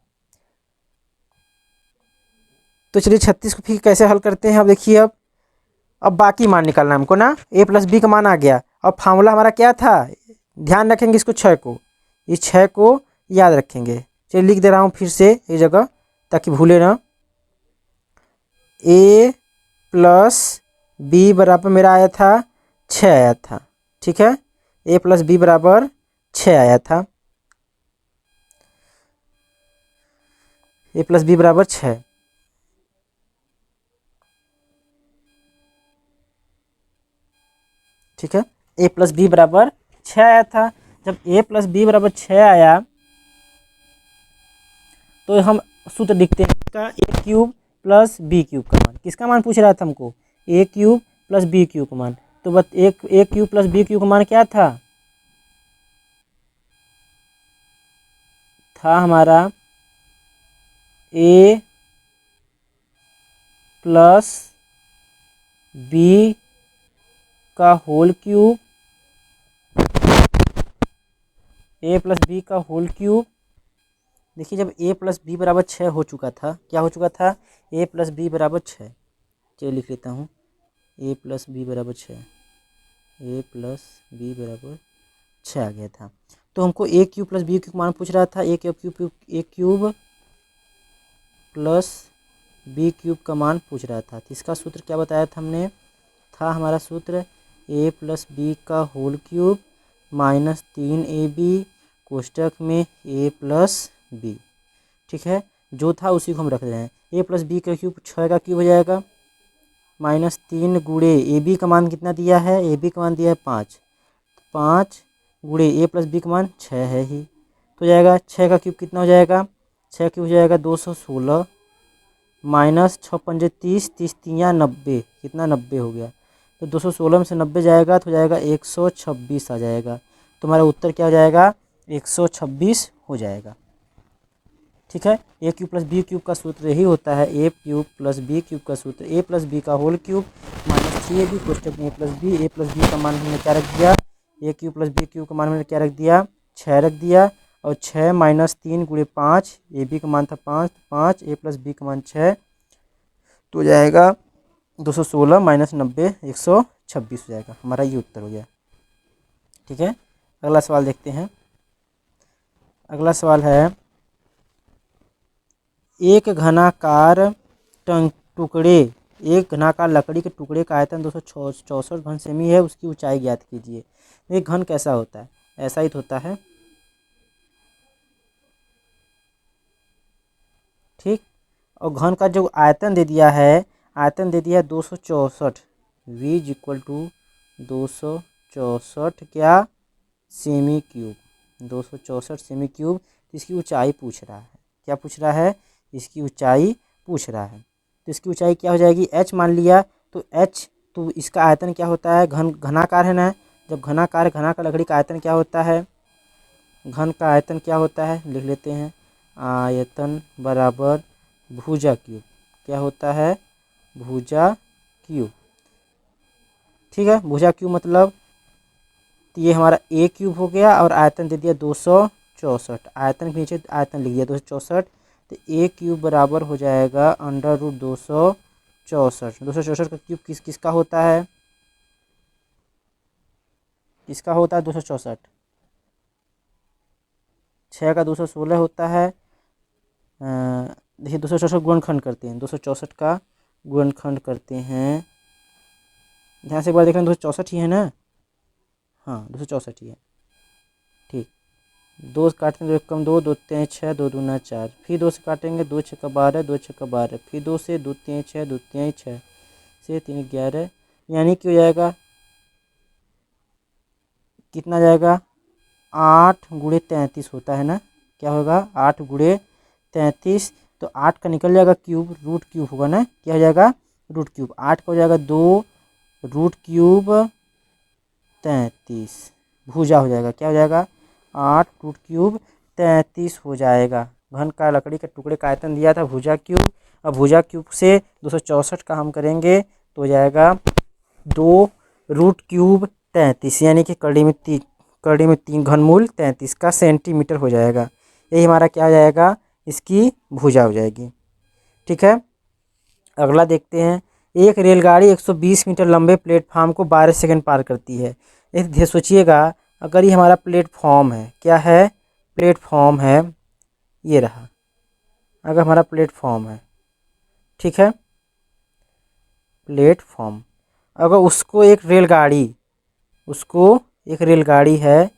तो चलिए 36 को फिर कैसे हल करते हैं, अब देखिए अब बाकी मान निकालना है हमको ना, ए प्लस बी का मान आ गया। अब फार्मूला हमारा क्या था, ध्यान रखेंगे इसको 6 को, इस 6 को याद रखेंगे। चलिए लिख दे रहा हूँ फिर से एक जगह ताकि भूले ना। ए प्लस बी बराबर मेरा आया था 6 आया था, ठीक है, ए प्लस बी बराबर 6 आया था, ए प्लस बी बराबर 6। ठीक है, ए प्लस बी बराबर 6 आया था। जब ए प्लस बी बराबर 6 आया तो हम सूत्र लिखते हैं इसका, ए क्यूब प्लस बी क्यूब का मान, किसका मान पूछ रहा था हमको, ए क्यूब प्लस बी क्यूब का मान। तो बस एक ए क्यूब प्लस बी क्यूब का मान क्या था हमारा ए प्लस बी का होल क्यूब, ए प्लस बी का होल क्यूब। देखिए जब ए प्लस बी बराबर 6 हो चुका था, क्या हो चुका था, ए प्लस बी बराबर 6, चलिए लिख लेता हूँ, ए प्लस बी बराबर 6, ए प्लस बी बराबर 6 आ गया था। तो हमको ए क्यूब प्लस बी क्यूब मान पूछ रहा था, ए क्यूब प्लस बी क्यूब का मान पूछ रहा था। तो इसका सूत्र क्या बताया था हमने, था हमारा सूत्र ए प्लस बी का होल क्यूब माइनस 3ab कोष्टक में ए प्लस बी, ठीक है, जो था उसी को हम रख रहे हैं। ए प्लस बी का क्यूब 6 का क्यूब हो जाएगा माइनस 3 गुणे ए बी का मान कितना दिया है, ए बी का मान दिया है 5, 5 गुणे ए प्लस बी का मान 6 है ही, तो जाएगा 6 का क्यूब कितना हो जाएगा, 6 क्यूब हो जाएगा 216 माइनस 6 पंजे 30, 30 तियाँ 90, कितना 90 हो गया। तो 216 में से 90 जाएगा तो हो जाएगा 126 आ जाएगा। तो हमारा उत्तर क्या हो जाएगा 126 हो जाएगा। ठीक है, ए क्यूब प्लस बी क्यूब का सूत्र यही होता है, ए क्यूब प्लस बी क्यूब का सूत्र ए प्लस बी का होल क्यूब माइनस 3ab कोष्टक में ए प्लस बी का मान हमने क्या रख दिया, ए क्यूब प्लस बी क्यूब का मान हमने क्या रख दिया 6 रख दिया, और 6 माइनस 3 गुणे 5, ए बी का मान था 5, 5 ए प्लस बी का मान 6, तो हो जाएगा 216 माइनस 90 126 हो जाएगा, हमारा ये उत्तर हो गया। ठीक है, अगला सवाल देखते हैं। अगला सवाल है, एक घनाकार टुकड़े, एक घनाकार लकड़ी के टुकड़े का आयतन 264 घन सेमी है, उसकी ऊंचाई ज्ञात कीजिए। एक घन कैसा होता है, ऐसा ही होता है, ठीक, और घन का जो आयतन दे दिया है, आयतन दे दिया है 264, v इक्वल टू 264 क्या सेमी क्यूब, 264 सेमी क्यूब। इसकी ऊंचाई पूछ रहा है, क्या पूछ रहा है, इसकी ऊंचाई पूछ रहा है। तो इसकी ऊंचाई क्या हो जाएगी, h मान लिया, तो h, तो इसका आयतन क्या होता है, घनाकार है ना, जब घनाकार लकड़ी का आयतन क्या होता है, घन का आयतन क्या होता है, लिख लेते हैं, आयतन बराबर भुजा क्यूब, क्या होता है भुजा क्यूब। ठीक है, भुजा क्यूब मतलब, तो ये हमारा ए क्यूब हो गया और आयतन दे दिया 264, आयतन के नीचे आयतन लिख दिया 264, तो ए क्यूब बराबर हो जाएगा अंडर रूट 264। 264 का क्यूब किसका होता है, किसका होता है 264, 6 का 216 होता है। देखिए 264 गुणनखंड करते हैं, 264 का गुणनखंड करते हैं। ध्यान से एक बार देख लें, 264 ही है ना, हाँ 264 ही है। ठीक, 2 काटते हैं, 2 एक कम 2, 2 3 6, 2 दूना 4, फिर 2 से काटेंगे, 2 6 का 12, 2 6 का 12, फिर 2 से 2 3 6, 2 3 6 से 3 11, यानी कि हो जाएगा कितना जाएगा 8 गुणे 33 होता है ना, क्या होगा 8 गुणे 33, तो 8 का निकल जाएगा क्यूब, रूट क्यूब होगा ना, क्या हो जाएगा रूट क्यूब, 8 का हो जाएगा 2 रूट क्यूब 33, भुजा हो जाएगा, क्या हो जाएगा 8 रूट क्यूब 33 हो जाएगा। घन का लकड़ी के टुकड़े का आयतन दिया था भुजा क्यूब, अब भुजा क्यूब से 264 का हम करेंगे तो हो जाएगा 2 रूट क्यूब 33, यानी कि कड़ी में 3 घनमूल 33 का सेंटीमीटर हो जाएगा। यही हमारा क्या हो जाएगा, इसकी भुजा हो जाएगी। ठीक है, अगला देखते हैं। एक रेलगाड़ी 120 मीटर लंबे प्लेटफार्म को 12 सेकंड पार करती है। एक सोचिएगा, अगर ये हमारा प्लेटफॉर्म है, क्या है प्लेटफॉर्म है, ये रहा, अगर हमारा प्लेटफॉर्म है, ठीक है प्लेटफॉर्म, अगर उसको एक रेलगाड़ी है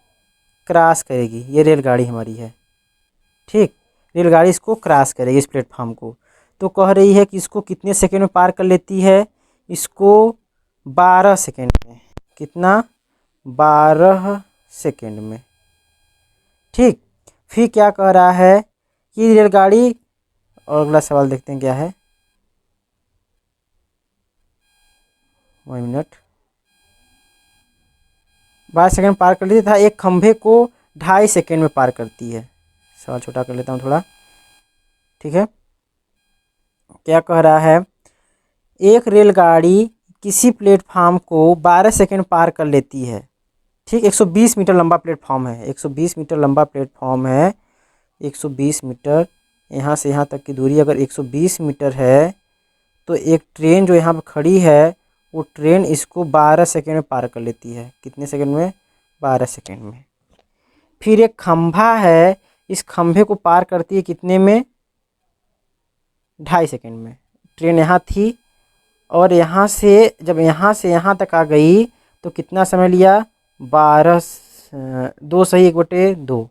क्रॉस करेगी, ये रेलगाड़ी हमारी है, ठीक, रेलगाड़ी इसको क्रॉस करेगी इस प्लेटफॉर्म को, तो कह रही है कि इसको कितने सेकंड में पार कर लेती है, इसको 12 सेकंड में, कितना 12 सेकंड में। ठीक, फिर क्या कह रहा है कि रेलगाड़ी, और अगला सवाल देखते हैं क्या है, 1 मिनट, 12 सेकंड पार कर लेती था, एक खंभे को 2.5 सेकंड में पार करती है। सवाल छोटा कर लेता हूँ थोड़ा, ठीक है, क्या कह रहा है, एक रेलगाड़ी किसी प्लेटफार्म को 12 सेकंड पार कर लेती है, ठीक, 120 मीटर लंबा प्लेटफॉर्म है, 120 मीटर लंबा प्लेटफॉर्म है, 120 मीटर, यहाँ से यहाँ तक की दूरी अगर 120 मीटर है, तो एक ट्रेन जो यहाँ पर खड़ी है, वो ट्रेन इसको 12 सेकंड में पार कर लेती है, कितने सेकंड में 12 सेकंड में। फिर एक खंभा है, इस खंभे को पार करती है कितने में 2.5 सेकंड में। ट्रेन यहाँ थी और यहाँ से जब यहाँ से यहाँ तक आ गई तो कितना समय लिया 12, 2 सही 1/2,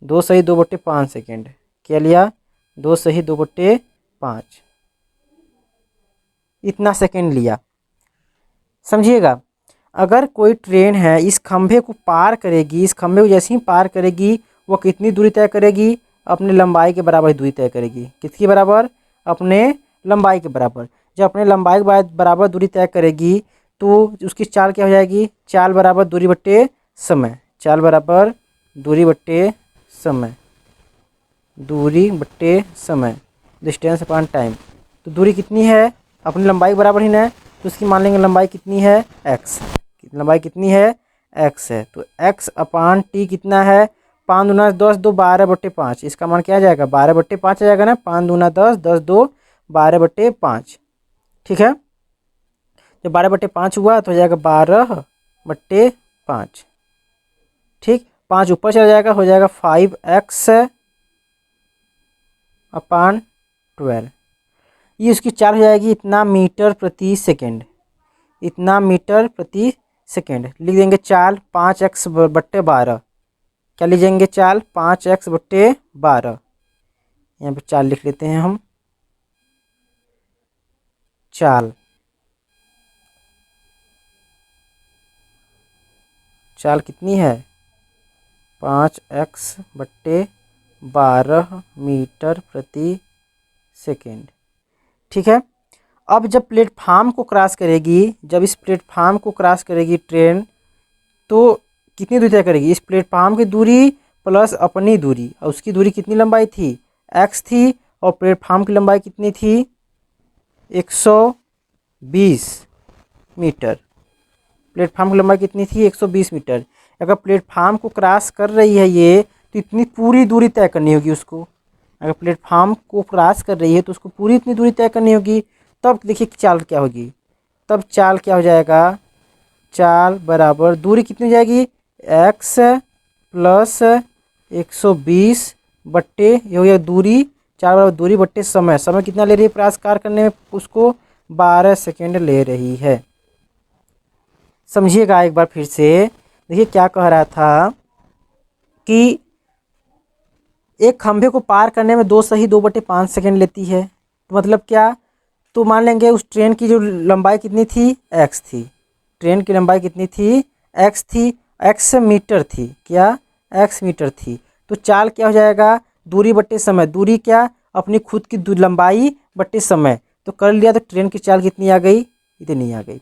2 सही 2/5 सेकेंड, क्या लिया 2 सही 2/5, इतना सेकेंड लिया। समझिएगा, अगर कोई ट्रेन है इस खंभे को पार करेगी, इस खंभे को जैसे ही पार करेगी वो कितनी दूरी तय करेगी, अपने लंबाई के बराबर दूरी तय करेगी, किसके बराबर, अपने लंबाई के बराबर। जब अपने लंबाई के बराबर दूरी तय करेगी तो उसकी चाल क्या हो जाएगी, चाल बराबर दूरी बट्टे समय, चाल बराबर दूरी बट्टे समय, दूरी बट्टे समय, डिस्टेंस अपॉन टाइम। तो दूरी कितनी है, अपनी लंबाई बराबर ही ना है, तो उसकी मान लेंगे लंबाई कितनी है x, लंबाई कितनी है x है, तो x अपॉन टी कितना है 5 दूना 10, 2 12/5, इसका मान क्या आ जाएगा 12/5 आ जाएगा ना, 5 दूना 10, 10 2 12/5, ठीक है। जब 12/5 हुआ तो हो जाएगा 12/5, ठीक, 5 ऊपर चला जाएगा, हो जाएगा 5x अपॉन 12, ये उसकी चाल हो जाएगी इतना मीटर प्रति सेकेंड, इतना मीटर प्रति सेकेंड। लिख देंगे चाल 5x/12, क्या लिख देंगे चाल 5x/12, यहाँ पे चाल लिख लेते हैं हम, चाल कितनी है 5x/12 मीटर प्रति सेकेंड, ठीक है। अब जब प्लेटफार्म को क्रॉस करेगी, जब इस प्लेटफार्म को क्रॉस करेगी ट्रेन, तो कितनी दूरी तय करेगी, इस प्लेटफार्म की दूरी प्लस अपनी दूरी, और उसकी दूरी कितनी लंबाई थी x थी, और प्लेटफार्म की लंबाई कितनी थी 120 मीटर, प्लेटफार्म की लंबाई कितनी थी 120 मीटर। अगर प्लेटफार्म को क्रॉस कर रही है ये, तो इतनी पूरी दूरी तय करनी होगी उसको, अगर प्लेटफार्म को क्रॉस कर रही है तो उसको पूरी इतनी दूरी तय करनी होगी, तब देखिए चाल क्या होगी, तब चाल क्या हो जाएगा चाल बराबर दूरी कितनी हो जाएगी, x प्लस 120 बट्टे ये हो गया दूरी, चाल बराबर दूरी बट्टे समय, समय कितना ले रही है प्रयास कार्य करने में, उसको 12 सेकेंड ले रही है। समझिएगा एक बार फिर से, देखिए क्या कह रहा था कि एक खंभे को पार करने में 2 सही 2/5 सेकेंड लेती है। तो मतलब क्या, तो मान लेंगे उस ट्रेन की जो लंबाई कितनी थी, x थी, ट्रेन की लंबाई कितनी थी, x थी, x मीटर थी, क्या x मीटर थी। तो चाल क्या हो जाएगा, दूरी बट्टे समय, दूरी क्या अपनी खुद की लंबाई बट्टे समय, तो कर लिया। तो ट्रेन की चाल कितनी आ गई, इतनी आ गई।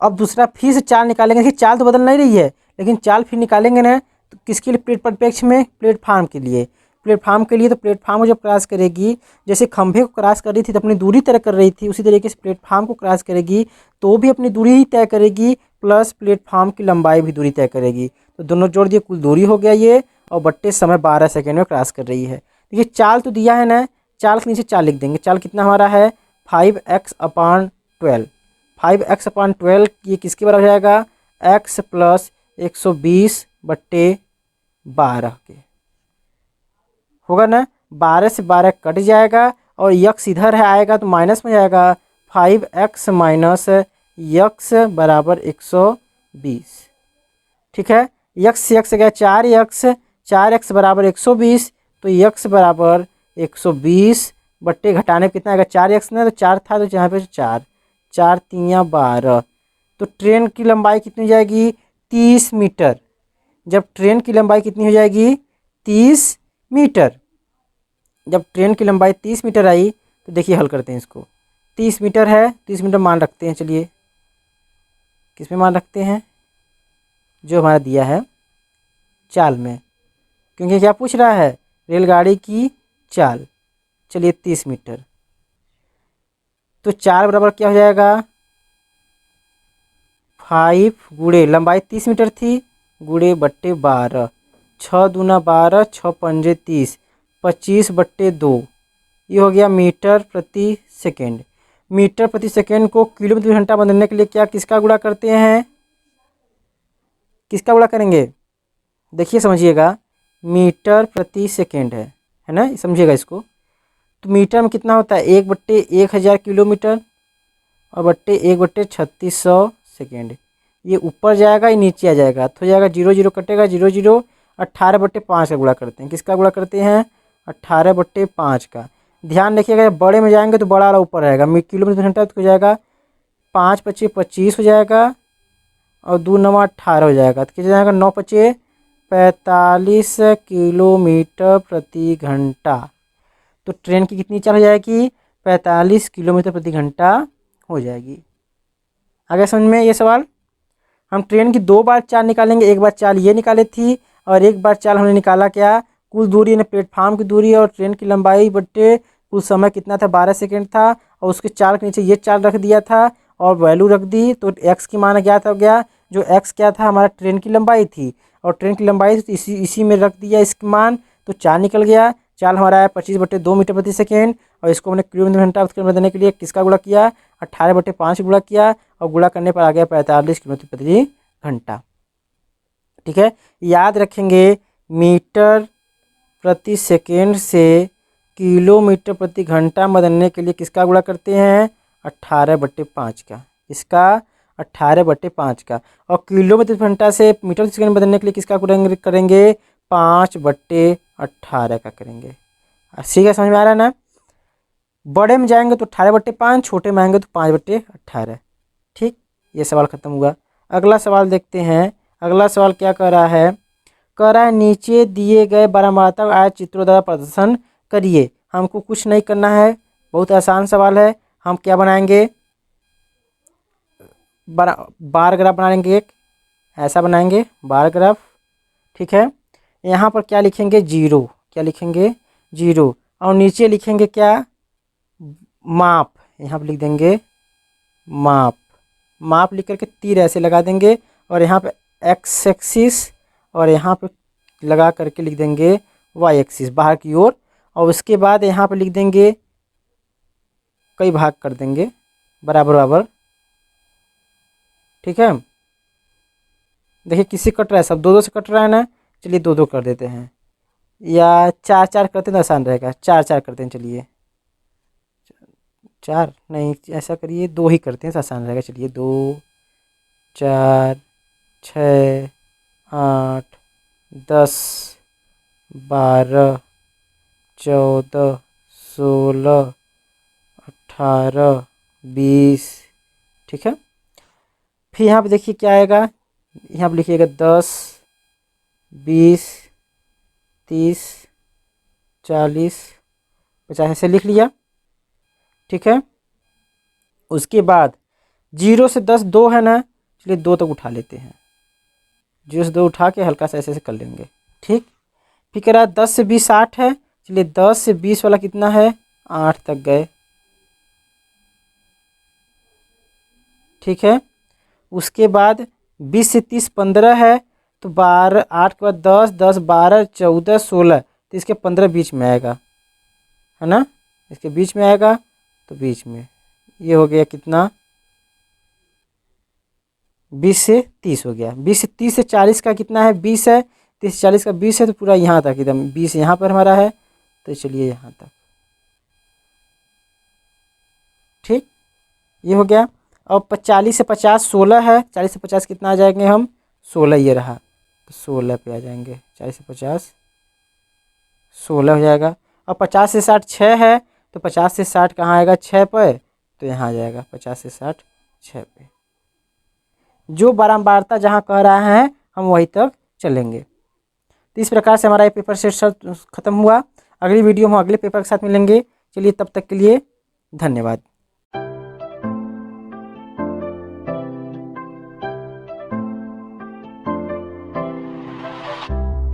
अब दूसरा फिर से चाल निकालेंगे, देखिए चाल तो बदल नहीं रही है, लेकिन चाल फिर निकालेंगे ना, तो किसके लिए, प्लेट परिप्रेक्ष्य में, प्लेटफार्म के लिए, प्लेटफार्म के लिए। तो प्लेटफार्म को जब क्रॉस करेगी, जैसे खंभे को क्रॉस कर रही थी तो अपनी दूरी तय कर रही थी, उसी तरीके से प्लेटफार्म को क्रॉस करेगी तो भी अपनी दूरी ही तय करेगी, प्लस प्लेटफार्म की लंबाई भी दूरी तय करेगी। तो दोनों जोड़ दिए, कुल दूरी हो गया ये, और बट्टे समय 12 सेकेंड में क्रॉस कर रही है। देखिए चाल तो दिया है ना, चाल के नीचे चाल लिख देंगे, चाल कितना हमारा है 5x/12, 5x/12 ये किसके बराबर हो जाएगा, x प्लस 120 बट्टे 12 के, होगा ना। 12 से 12 कट जाएगा और यक्स इधर है आएगा तो माइनस में जाएगा, 5x माइनस यक्स बराबर 120। ठीक है, यक्स से यक्स गया 4x, 4x बराबर 120, तो यक्स बराबर 120 बट्टे घटाने पे कितना आएगा, 4x ना, तो 4 था तो यहाँ पे 4, 4 3 12। तो ट्रेन की लंबाई कितनी हो जाएगी, 30 मीटर। जब ट्रेन की लंबाई कितनी हो जाएगी, 30 मीटर, जब ट्रेन की लंबाई 30 मीटर आई, तो देखिए हल करते हैं इसको। 30 मीटर है, 30 मीटर मान रखते हैं, चलिए किस में मान रखते हैं, जो हमारा दिया है चाल में, क्योंकि क्या पूछ रहा है, रेलगाड़ी की चाल। चलिए 30 मीटर, तो चाल बराबर क्या हो जाएगा, 5 गुणे लंबाई 30 मीटर थी, गुणे बट्टे 12, 6 दूना 12, 6 पंजे 30, 25 बट्टे 2, ये हो गया मीटर प्रति सेकेंड। मीटर प्रति सेकेंड को किलोमीटर घंटा बदलने के लिए क्या किसका गुणा करते हैं, किसका गुणा करेंगे, देखिए समझिएगा, मीटर प्रति सेकेंड है ना, समझिएगा इसको। तो मीटर में कितना होता है, 1/1000 किलोमीटर और बट्टे 1/3600 सेकेंड। ये ऊपर जाएगा, ये नीचे आ जाएगा, तो हो जाएगा 0 0 कटेगा, 0 0, 18/5 का गुणा करते हैं, किसका गुणा करते हैं, 18/5 का। ध्यान रखिएगा, जब बड़े में जाएंगे तो बड़ा वाला ऊपर रहेगा, किलोमीटर घंटा तो हो जाएगा 5 × 25 हो जाएगा, और 2 9 18 हो जाएगा, तो कितना जाएगा 9 × 45 किलोमीटर प्रति घंटा। तो ट्रेन की कितनी चाल हो जाएगी, 45 किलोमीटर प्रति घंटा हो जाएगी। आगे समझ में ये सवाल, हम ट्रेन की 2 बार चाल निकालेंगे, एक बार चाल ये निकाली थी और एक बार चाल हमने निकाला क्या, कुल दूरी यानी प्लेटफार्म की दूरी और ट्रेन की लंबाई बट्टे कुल समय कितना था, 12 सेकेंड था, और उसके चाल के नीचे ये चाल रख दिया था और वैल्यू रख दी, तो एक्स की मान ज्ञात हो गया, जो एक्स क्या था हमारा ट्रेन की लंबाई थी, और ट्रेन की लंबाई थी तो इसी में रख दिया इसका मान, तो चाल निकल गया। चाल हमारा है 25/2 मीटर प्रति सेकेंड, और इसको हमने किलोमीटर घंटा बदलने के लिए किसका गुणा किया, 18/5 गुणा किया, और गुणा करने पर आ गया 45 किलोमीटर प्रति घंटा। ठीक है, याद रखेंगे, मीटर प्रति सेकेंड से किलोमीटर प्रति घंटा बदलने के लिए किसका गुणा करते हैं, 18/5 का, इसका 18/5 का। और किलोमीटर प्रति घंटा से मीटर प्रति सेकेंड बदलने के लिए किसका गुणा करेंगे, 5/18 का करेंगे। ठीक है, समझ में आ रहा है ना। बड़े में जाएंगे तो 18/5, छोटे में आएंगे तो 5/18। ठीक, ये सवाल खत्म हुआ। अगला सवाल देखते हैं, अगला सवाल क्या कह रहा है, कह रहा है नीचे दिए गए बारंबारता आयत चित्रों द्वारा प्रदर्शन करिए। हमको कुछ नहीं करना है, बहुत आसान सवाल है। हम क्या बनाएंगे, बार ग्राफ बनाएंगे, एक ऐसा बनाएंगे बार ग्राफ। ठीक है, यहाँ पर क्या लिखेंगे, 0, क्या लिखेंगे, 0, और नीचे लिखेंगे क्या, माप, यहाँ पर लिख देंगे माप, माप लिख करके तीर ऐसे लगा देंगे, और यहाँ पे एक्स एक्सिस और यहाँ पे लगा करके लिख देंगे वाई एक्सिस बाहर की ओर, और उसके बाद यहाँ पे लिख देंगे, कई भाग कर देंगे बराबर बराबर। ठीक है, देखिए किसी कट रहा है, सब दो दो से कट रहा है ना, चलिए दो दो कर देते हैं, या चार चार करते हैं तो आसान रहेगा, चार चार करते हैं, चलिए चार नहीं, ऐसा करिए दो ही करते हैं तो आसान रहेगा, चलिए दो, चार, छः, आठ, 10, 12, 14, 16, 18, 20। ठीक है, फिर यहाँ पे देखिए क्या आएगा, यहाँ पे लिखिएगा 10, 20, 30, 40, 50, ऐसे लिख लिया। ठीक है, उसके बाद 0 से 10 दो है ना, चलिए दो तक उठा लेते हैं, 0 से 2 उठा के हल्का सा ऐसे ऐसे कर लेंगे। ठीक, फिर कह रहा है 10 से 20 60 है, चलिए 10 से 20 वाला कितना है, 8 तक गए। ठीक है, उसके बाद 20 से 30 15 है, तो 12, 8 के बाद 10, 10, 12, 14, 16, तो इसके 15 बीच में आएगा, है ना, इसके बीच में आएगा, तो बीच में ये हो गया कितना, 20 से 30 हो गया। 20 से 30 से 40 का कितना है, 20 है, 30 से 40 का 20 है, तो पूरा यहाँ तक एकदम 20 यहाँ पर हमारा है, तो चलिए यहाँ तक। ठीक, ये हो गया। अब 40 से 50 16 है, 40 से 50 कितना आ जाएंगे हम, 16, ये रहा, तो 16 पे आ जाएंगे, 40 से 50 16 हो जाएगा। अब 50 से 60 6 है, तो 50 से 60 कहाँ आएगा, 6 पे, तो यहाँ आ जाएगा 50 से 60 6 पे। जो बारंबारता जहाँ कह रहा है हम वहीं तक चलेंगे। तो इस प्रकार से हमारा ये पेपर सेट खत्म हुआ। अगली वीडियो में अगले पेपर के साथ मिलेंगे। चलिए तब तक के लिए धन्यवाद।